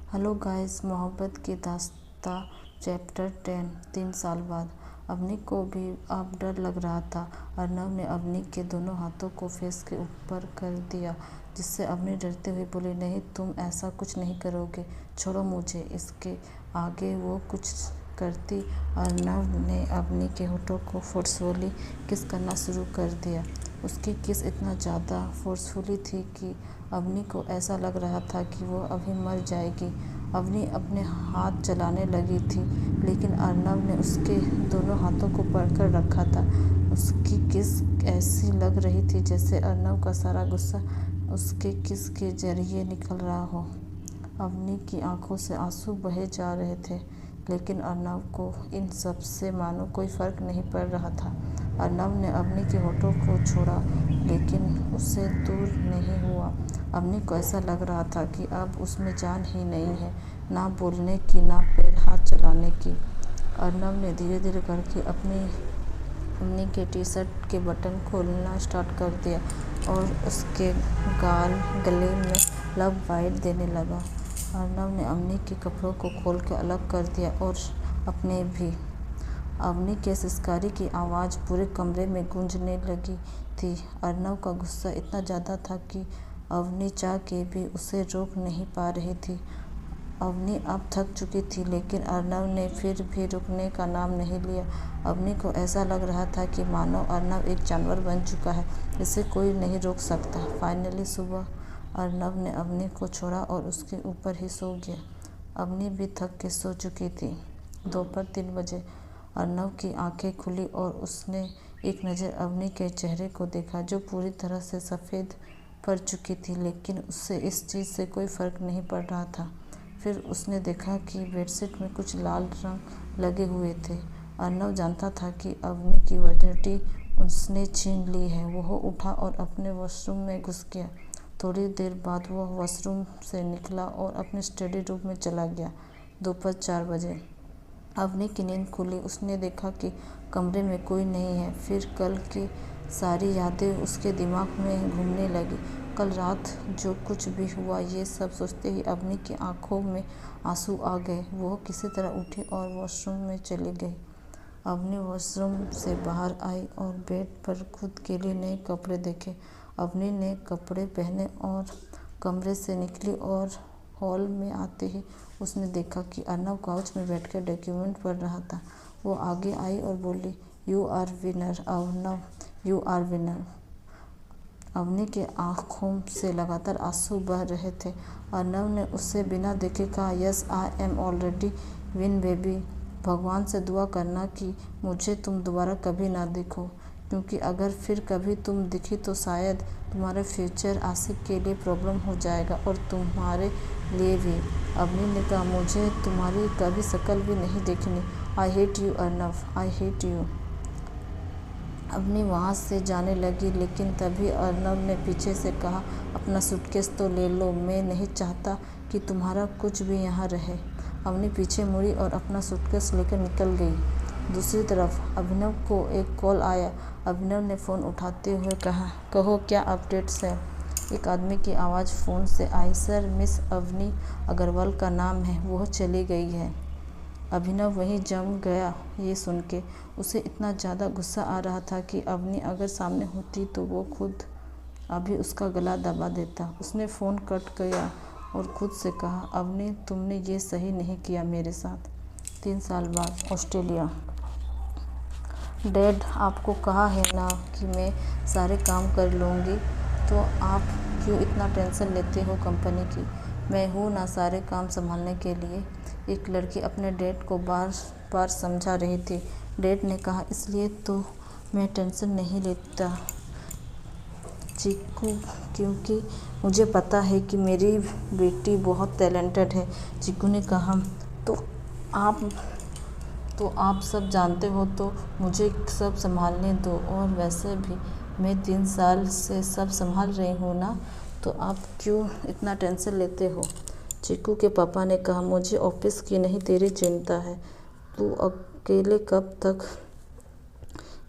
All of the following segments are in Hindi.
हेलो गाइस, मोहब्बत की दास्तां चैप्टर 10। 3 साल बाद अवनी को भी अब डर लग रहा था। अर्नव ने अवनी के दोनों हाथों को फेस के ऊपर कर दिया, जिससे अवनी डरते हुए बोली, नहीं, तुम ऐसा कुछ नहीं करोगे, छोड़ो मुझे। इसके आगे वो कुछ करती। अर्नव ने अवनी के होठों को फोर्सफुली किस करना शुरू कर दिया। उसकी किस इतना ज़्यादा फोर्सफुली थी कि अवनी को ऐसा लग रहा था कि वो अभी मर जाएगी। अवनी अपने हाथ चलाने लगी थी, लेकिन अर्नव ने उसके दोनों हाथों को पकड़ रखा था। उसकी किस ऐसी लग रही थी जैसे अर्नव का सारा गुस्सा उसके किस के जरिए निकल रहा हो। अवनी की आंखों से आंसू बहे जा रहे थे, लेकिन अर्नव को इन सब से मानो कोई फ़र्क नहीं पड़ रहा था। अर्नव ने अवनी के होठों को छोड़ा, लेकिन उससे दूर नहीं हुआ। अवनी को ऐसा लग रहा था कि अब उसमें जान ही नहीं है, ना बोलने की, ना पैर हाथ चलाने की। अर्नव ने धीरे धीरे करके अवनी के टी-शर्ट के बटन खोलना स्टार्ट कर दिया और उसके गले में लव बाइट देने लगा। अर्नव ने अवनी के कपड़ों को खोल कर अलग कर दिया और अपने भी। अवनी के सिसकारी की आवाज़ पूरे कमरे में गूंजने लगी थी। अर्नव का गुस्सा इतना ज़्यादा था कि अवनी चाह के भी उसे रोक नहीं पा रही थी। अवनी अब थक चुकी थी, लेकिन अर्नव ने फिर भी रुकने का नाम नहीं लिया। अवनी को ऐसा लग रहा था कि मानो अर्नव एक जानवर बन चुका है, जिसे कोई नहीं रोक सकता। फाइनली सुबह अर्नव ने अवनी को छोड़ा और उसके ऊपर ही सो गया। अवनी भी थक के सो चुकी थी। दोपहर 3 बजे अर्नव की आंखें खुली और उसने एक नज़र अवनी के चेहरे को देखा, जो पूरी तरह से सफ़ेद पड़ चुकी थी, लेकिन उससे इस चीज़ से कोई फ़र्क नहीं पड़ रहा था। फिर उसने देखा कि बेडशीट में कुछ लाल रंग लगे हुए थे। अर्नव जानता था कि अवनी की वर्जिनिटी उसने छीन ली है। वह उठा और अपने वॉशरूम में घुस गया। थोड़ी देर बाद वह वॉशरूम से निकला और अपने स्टडी रूम में चला गया। दोपहर 4 बजे अवनी की नींद खुली। उसने देखा कि कमरे में कोई नहीं है। फिर कल की सारी यादें उसके दिमाग में घूमने लगी। कल रात जो कुछ भी हुआ, ये सब सोचते ही अवनी की आंखों में आंसू आ गए। वह किसी तरह उठी और वॉशरूम में चली गई। अवनी वॉशरूम से बाहर आई और बेड पर खुद के लिए नए कपड़े देखे। अवनी ने कपड़े पहने और कमरे से निकली और हॉल में आते ही उसने देखा कि अर्नव काउच में बैठकर डॉक्यूमेंट पढ़ रहा था। वो आगे आई और बोली, you are winner Arnav, you are winner. Avni के आँखों से लगातार आंसू बह रहे थे। अर्नव ने उसे बिना देखे कहा, yes I am already win baby. भगवान से दुआ करना कि मुझे तुम दोबारा कभी ना देखो, क्योंकि अगर फिर कभी तुम दिखी तो शायद तुम्हारे फ्यूचर आशिक के लिए प्रॉब्लम हो जाएगा और तुम्हारे लिए भी। अवनी ने कहा, मुझे तुम्हारी कभी शक्ल भी नहीं देखनी। I hate you Arnav, I hate you. Avni वहाँ से जाने लगी, लेकिन तभी अर्नव ने पीछे से कहा, अपना सूटकेस तो ले लो, मैं नहीं चाहता कि तुम्हारा कुछ भी यहाँ रहे। अवनी पीछे मुड़ी और अपना सूटकेस लेकर निकल गई। दूसरी तरफ अभिनव को एक कॉल आया। अभिनव ने फ़ोन उठाते हुए कहा, कहो क्या अपडेट्स है। एक आदमी की आवाज़ फ़ोन से आई, सर, मिस अवनी अग्रवाल का नाम है, वह चली गई है। अभिनव वहीं जम गया। ये सुन के उसे इतना ज़्यादा गुस्सा आ रहा था कि अवनी अगर सामने होती तो वो खुद अभी उसका गला दबा देता। उसने फ़ोन कट किया और खुद से कहा, अवनी, तुमने ये सही नहीं किया मेरे साथ। 3 साल बाद ऑस्ट्रेलिया। डैड, आपको कहा है ना कि मैं सारे काम कर लूँगी, तो आप क्यों इतना टेंशन लेते हो कंपनी की। मैं हूँ ना सारे काम संभालने के लिए। एक लड़की अपने डैड को बार बार समझा रही थी। डैड ने कहा, इसलिए तो मैं टेंशन नहीं लेता चीकू, क्योंकि मुझे पता है कि मेरी बेटी बहुत टैलेंटेड है। चीकू ने कहा, तो आप सब जानते हो, तो मुझे सब संभालने दो। और वैसे भी मैं 3 साल से सब संभाल रही हूँ ना, तो आप क्यों इतना टेंशन लेते हो। चीकू के पापा ने कहा, मुझे ऑफिस की नहीं तेरी चिंता है। तू अकेले कब तक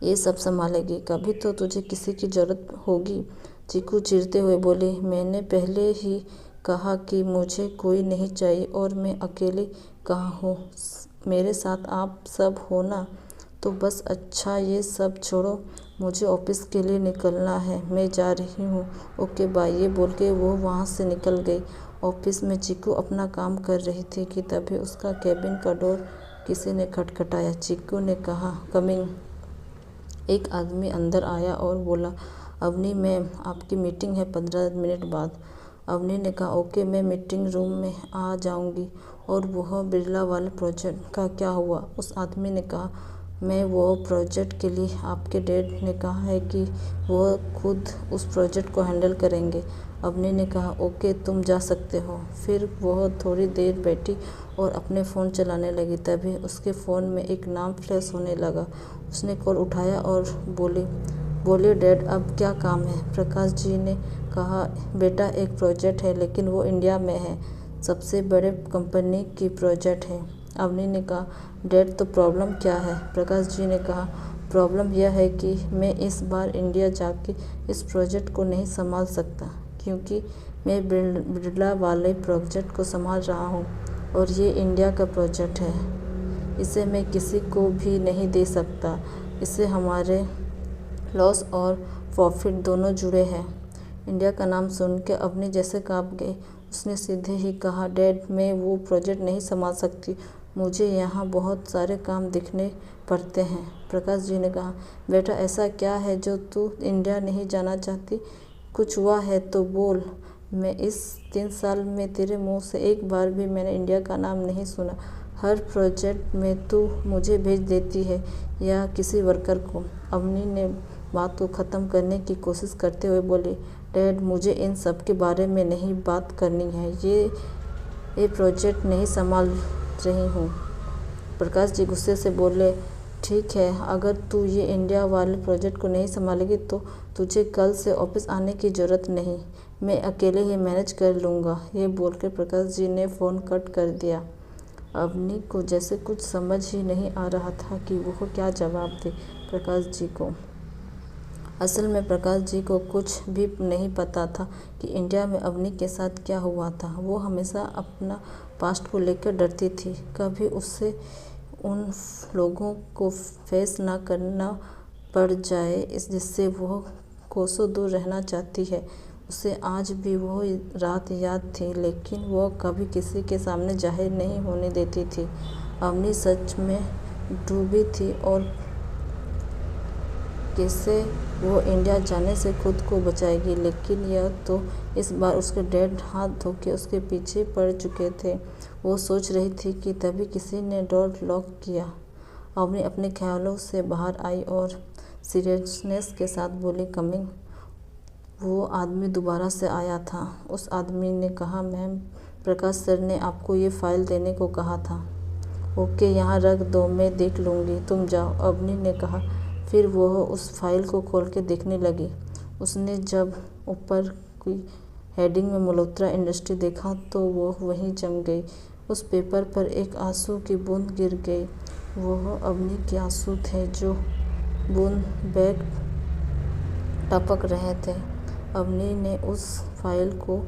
ये सब संभालेगी, कभी तो तुझे किसी की ज़रूरत होगी। चीकू चिढ़ते हुए बोली, मैंने पहले ही कहा कि मुझे कोई नहीं चाहिए और मैं अकेली कहाँ हूँ, मेरे साथ आप सब हो ना। तो बस अच्छा ये सब छोड़ो, मुझे ऑफिस के लिए निकलना है, मैं जा रही हूँ। ओके बाय, ये बोल के वो वहाँ से निकल गई। ऑफिस में चीकू अपना काम कर रही थी कि तभी उसका केबिन का डोर किसी ने खटखटाया। चीकू ने कहा, कमिंग। एक आदमी अंदर आया और बोला, अवनी मैम, आपकी मीटिंग है 15 मिनट बाद। अवनी ने कहा, ओके, मैं मीटिंग रूम में आ जाऊंगी। और वह बिरला वाले प्रोजेक्ट का क्या हुआ? उस आदमी ने कहा, मैं वो प्रोजेक्ट के लिए आपके डैड ने कहा है कि वो खुद उस प्रोजेक्ट को हैंडल करेंगे। अवनी ने कहा, ओके, तुम जा सकते हो। फिर वह थोड़ी देर बैठी और अपने फ़ोन चलाने लगी। तभी उसके फ़ोन में एक नाम फ्लैश होने लगा। उसने कॉल उठाया और बोली डैड, अब क्या काम है? प्रकाश जी ने कहा, बेटा, एक प्रोजेक्ट है लेकिन वो इंडिया में है, सबसे बड़े कंपनी की प्रोजेक्ट है। अवनी ने कहा, डैड, तो प्रॉब्लम क्या है? प्रकाश जी ने कहा, प्रॉब्लम यह है कि मैं इस बार इंडिया जाके इस प्रोजेक्ट को नहीं संभाल सकता, क्योंकि मैं बिरला वाले प्रोजेक्ट को संभाल रहा हूँ और ये इंडिया का प्रोजेक्ट है। इसे मैं किसी को भी नहीं दे सकता। इससे हमारे लॉस और प्रॉफिट दोनों जुड़े हैं। इंडिया का नाम सुनकर अवनी जैसे काँप गई। उसने सीधे ही कहा, डैड, मैं वो प्रोजेक्ट नहीं संभाल सकती, मुझे यहाँ बहुत सारे काम देखने पड़ते हैं। प्रकाश जी ने कहा, बेटा, ऐसा क्या है जो तू इंडिया नहीं जाना चाहती? कुछ हुआ है तो बोल। मैं इस 3 साल में तेरे मुंह से एक बार भी मैंने इंडिया का नाम नहीं सुना। हर प्रोजेक्ट में तू मुझे भेज देती है या किसी वर्कर को। अवनी ने बात को ख़त्म करने की कोशिश करते हुए बोली, डैड, मुझे इन सब के बारे में नहीं बात करनी है। ये प्रोजेक्ट नहीं संभाल रही हूँ। प्रकाश जी गुस्से से बोले, ठीक है, अगर तू ये इंडिया वाले प्रोजेक्ट को नहीं संभालेगी तो तुझे कल से ऑफिस आने की ज़रूरत नहीं, मैं अकेले ही मैनेज कर लूँगा। ये बोलकर प्रकाश जी ने फ़ोन कट कर दिया। अवनी को जैसे कुछ समझ ही नहीं आ रहा था कि वह क्या जवाब दे प्रकाश जी को। असल में प्रकाश जी को कुछ भी नहीं पता था कि इंडिया में अवनी के साथ क्या हुआ था। वो हमेशा अपना पास्ट को लेकर डरती थी, कभी उससे उन लोगों को फेस ना करना पड़ जाए जिससे वह कोसों दूर रहना चाहती है। उसे आज भी वो रात याद थी, लेकिन वह कभी किसी के सामने जाहिर नहीं होने देती थी। अवनी सच में डूबी थी और कैसे वो इंडिया जाने से खुद को बचाएगी, लेकिन यह तो इस बार उसके डैड हाथ धो के उसके पीछे पड़ चुके थे। वो सोच रही थी कि तभी किसी ने डोर लॉक किया। अवनी अपने ख्यालों से बाहर आई और सीरियसनेस के साथ बोली, कमिंग। वो आदमी दोबारा से आया था। उस आदमी ने कहा, मैम, प्रकाश सर ने आपको ये फाइल देने को कहा था। ओके, यहाँ रख दो, मैं देख लूँगी, तुम जाओ, अवनी ने कहा। फिर वह उस फाइल को खोल के देखने लगी। उसने जब ऊपर की हेडिंग में मल्होत्रा इंडस्ट्री देखा तो वो वहीं जम गई। उस पेपर पर एक आंसू की बूंद गिर गई। वह अवनी के आंसू थे, जो बूंद बैग टपक रहे थे। अवनी ने उस फाइल को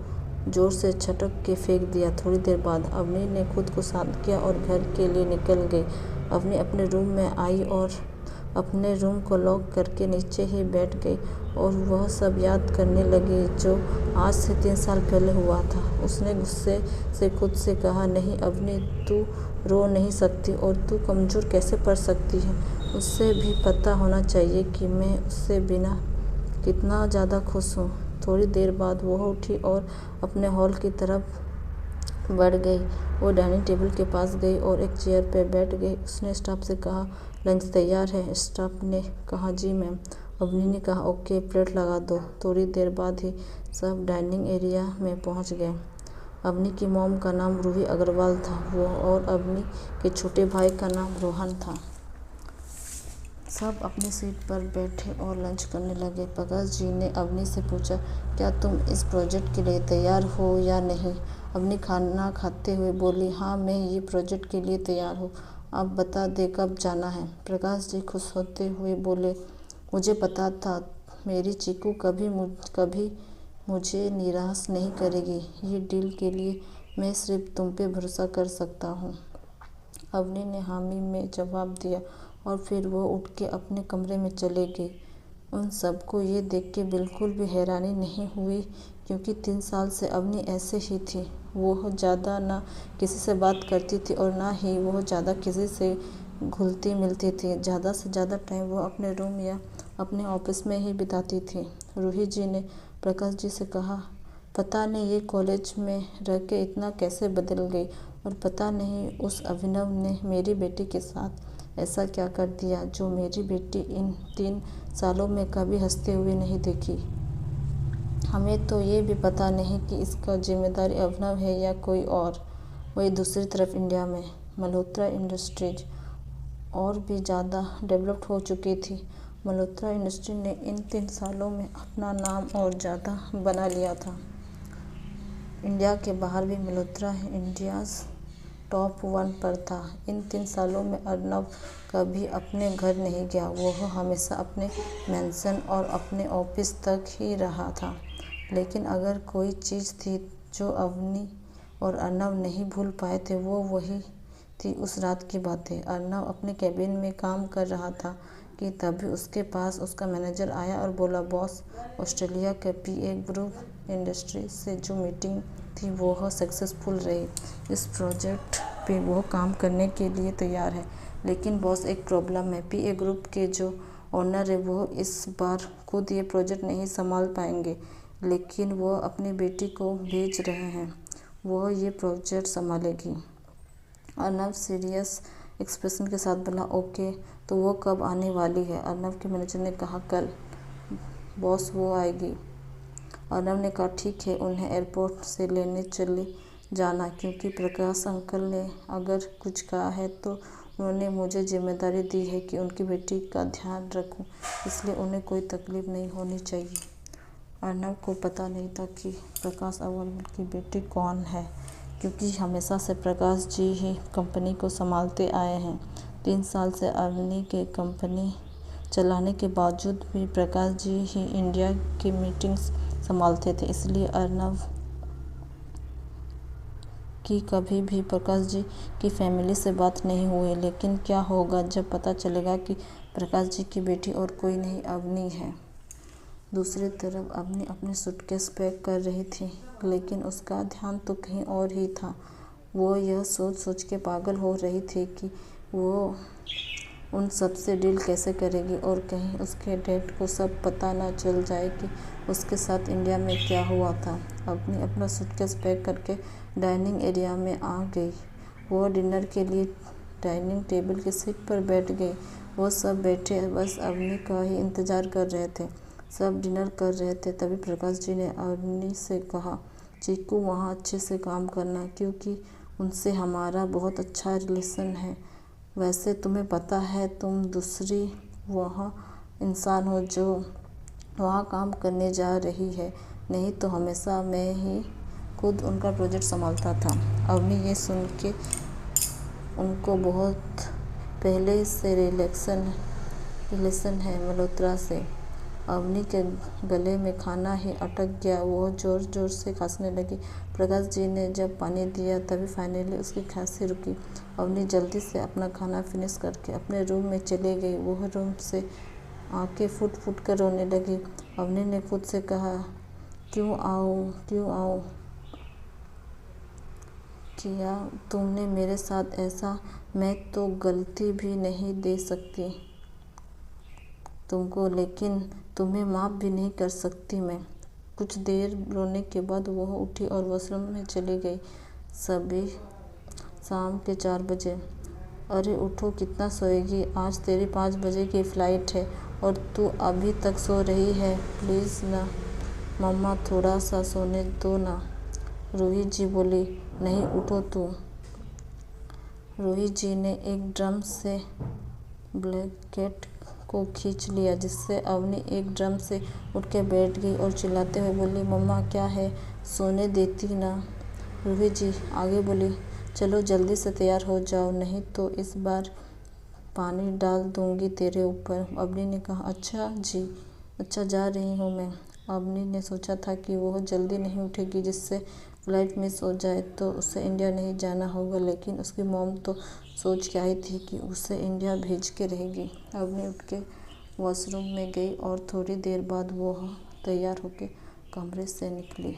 जोर से झटक के फेंक दिया। थोड़ी देर बाद अवनी ने खुद को शांत किया और घर के लिए निकल गई। अवनी अपने रूम में आई और अपने रूम को लॉक करके नीचे ही बैठ गई और वह सब याद करने लगी जो आज से 3 साल पहले हुआ था। उसने गुस्से से खुद से कहा, नहीं अवनी, तू रो नहीं सकती और तू कमज़ोर कैसे पड़ सकती है। उससे भी पता होना चाहिए कि मैं उससे बिना कितना ज़्यादा खुश हूँ। थोड़ी देर बाद वह उठी और अपने हॉल की तरफ बढ़ गई। वो डाइनिंग टेबल के पास गई और एक चेयर पर बैठ गई। उसने स्टाफ से कहा, लंच तैयार है? स्टाफ ने कहा, जी मैम। अवनी ने कहा, ओके, प्लेट लगा दो। थोड़ी देर बाद ही सब डाइनिंग एरिया में पहुंच गए। अवनी की मॉम का नाम रूही अग्रवाल था वो और अवनी के छोटे भाई का नाम रोहन था। सब अपनी सीट पर बैठे और लंच करने लगे। प्रकाश जी ने अवनी से पूछा, क्या तुम इस प्रोजेक्ट के लिए तैयार हो या नहीं? अवनी खाना खाते हुए बोली, हाँ, मैं ये प्रोजेक्ट के लिए तैयार हूँ। अब बता दे कब जाना है? प्रकाश जी खुश होते हुए बोले, मुझे पता था मेरी चीकू कभी मुझे निराश नहीं करेगी। ये डील के लिए मैं सिर्फ तुम पे भरोसा कर सकता हूँ। अवनी ने हामी में जवाब दिया और फिर वो उठ के अपने कमरे में चले गई। उन सबको ये देख के बिल्कुल भी हैरानी नहीं हुई, क्योंकि 3 साल से अवनी ऐसे ही थी। वो ज़्यादा ना किसी से बात करती थी और ना ही वो ज़्यादा किसी से घुलती मिलती थी। ज़्यादा से ज़्यादा टाइम वो अपने रूम या अपने ऑफिस में ही बिताती थी। रूही जी ने प्रकाश जी से कहा, पता नहीं ये कॉलेज में रह के इतना कैसे बदल गई, और पता नहीं उस अभिनव ने मेरी बेटी के साथ ऐसा क्या कर दिया जो मेरी बेटी इन 3 सालों में कभी हंसते हुए नहीं देखी। हमें तो ये भी पता नहीं कि इसका जिम्मेदारी अभिनव है या कोई और। वही दूसरी तरफ इंडिया में मल्होत्रा इंडस्ट्रीज और भी ज़्यादा डेवलप्ड हो चुकी थी। मल्होत्रा इंडस्ट्री ने इन 3 सालों में अपना नाम और ज़्यादा बना लिया था। इंडिया के बाहर भी मल्होत्रा इंडियाज़ टॉप 1 पर था। इन 3 सालों में अर्नव कभी अपने घर नहीं गया। वो हमेशा अपने मेंशन और अपने ऑफिस तक ही रहा था। लेकिन अगर कोई चीज़ थी जो अवनी और अर्नव नहीं भूल पाए थे, वो वही थी उस रात की बातें। अर्नव अपने कैबिन में काम कर रहा था कि तभी उसके पास उसका मैनेजर आया और बोला, बॉस, ऑस्ट्रेलिया के पीए ग्रुप इंडस्ट्री से जो मीटिंग थी वो सक्सेसफुल रही। इस प्रोजेक्ट पे वो काम करने के लिए तैयार है। लेकिन बॉस, एक प्रॉब्लम है। पीए ग्रुप के जो ओनर है वो इस बार खुद ये प्रोजेक्ट नहीं संभाल पाएंगे, लेकिन वो अपनी बेटी को भेज रहे हैं। वो ये प्रोजेक्ट संभालेगी। अर्नव सीरियस एक्सप्रेशन के साथ बोला, ओके, तो वो कब आने वाली है? अर्नव के मैनेजर ने कहा, कल बॉस, वो आएगी। अर्नव ने कहा, ठीक है, उन्हें एयरपोर्ट से लेने चले जाना, क्योंकि प्रकाश अंकल ने अगर कुछ कहा है तो उन्होंने मुझे जिम्मेदारी दी है कि उनकी बेटी का ध्यान रखूं, इसलिए उन्हें कोई तकलीफ नहीं होनी चाहिए। अर्नव को पता नहीं था कि प्रकाश अग्रवाल की बेटी कौन है, क्योंकि हमेशा से प्रकाश जी ही कंपनी को संभालते आए हैं। 3 साल से अवनी के कंपनी चलाने के बावजूद भी प्रकाश जी ही इंडिया की मीटिंग्स संभालते थे। इसलिए अर्नव की कभी भी प्रकाश जी की फैमिली से बात नहीं हुई। लेकिन क्या होगा जब पता चलेगा कि प्रकाश जी की बेटी और कोई नहीं अवनी है। दूसरी तरफ अवनी अपनी सूटकेस पैक कर रही थी, लेकिन उसका ध्यान तो कहीं और ही था। वो यह सोच सोच के पागल हो रही थी कि वो उन सब से डील कैसे करेगी, और कहीं उसके डैड को सब पता ना चल जाए कि उसके साथ इंडिया में क्या हुआ था। अवनी अपना सूटकेस पैक करके डाइनिंग एरिया में आ गई। वो डिनर के लिए डाइनिंग टेबल की सीट पर बैठ गई। वो सब बैठे बस अवनी का ही इंतज़ार कर रहे थे। सब डिनर कर रहे थे। तभी प्रकाश जी ने अवनी से कहा, चीकू, वहाँ अच्छे से काम करना, क्योंकि उनसे हमारा बहुत अच्छा रिलेशन है। वैसे तुम्हें पता है तुम दूसरी वह इंसान हो जो वहाँ काम करने जा रही है, नहीं तो हमेशा मैं ही खुद उनका प्रोजेक्ट संभालता था। अवनी ये सुन के उनको बहुत पहले से रिलेशन है मल्होत्रा से। अवनी के गले में खाना ही अटक गया। वो ज़ोर ज़ोर से खांसने लगी। प्रकाश जी ने जब पानी दिया तभी फाइनली उसकी खांसी रुकी। अवनी जल्दी से अपना खाना फिनिश करके अपने रूम में चली गई। वह रूम से आंखें फूट फूट कर रोने लगी। अवनी ने खुद से कहा, क्यों आऊँ किया तुमने मेरे साथ ऐसा? मैं तो गलती भी नहीं दे सकती तुमको, लेकिन तुम्हें माफ़ भी नहीं कर सकती मैं। कुछ देर रोने के बाद वह उठी और वॉशरूम में चली गई। सभी शाम के 4 बजे। अरे उठो, कितना सोएगी? आज तेरी 5 बजे की फ़्लाइट है और तू अभी तक सो रही है। प्लीज़ ना मम्मा, थोड़ा सा सोने दो ना। रूही जी बोली, नहीं, उठो तू। रूही जी ने एक ड्रम से ब्लैंकेट को खींच लिया, जिससे अवनी एक ड्रम से उठ के बैठ गई और चिल्लाते हुए बोली, मम्मा क्या है, सोने देती ना। रूही जी आगे बोली, चलो जल्दी से तैयार हो जाओ, नहीं तो इस बार पानी डाल दूंगी तेरे ऊपर। अवनी ने कहा, अच्छा जी, अच्छा, जा रही हूँ मैं। अवनी ने सोचा था कि वह जल्दी नहीं उठेगी जिससे फ्लाइट मिस हो जाए तो उसे इंडिया नहीं जाना होगा, लेकिन उसकी मॉम तो सोच के आई थी कि उसे इंडिया भेज के रहेगी। अवनी उठ के वॉशरूम में गई और थोड़ी देर बाद वह तैयार होकर कमरे से निकली।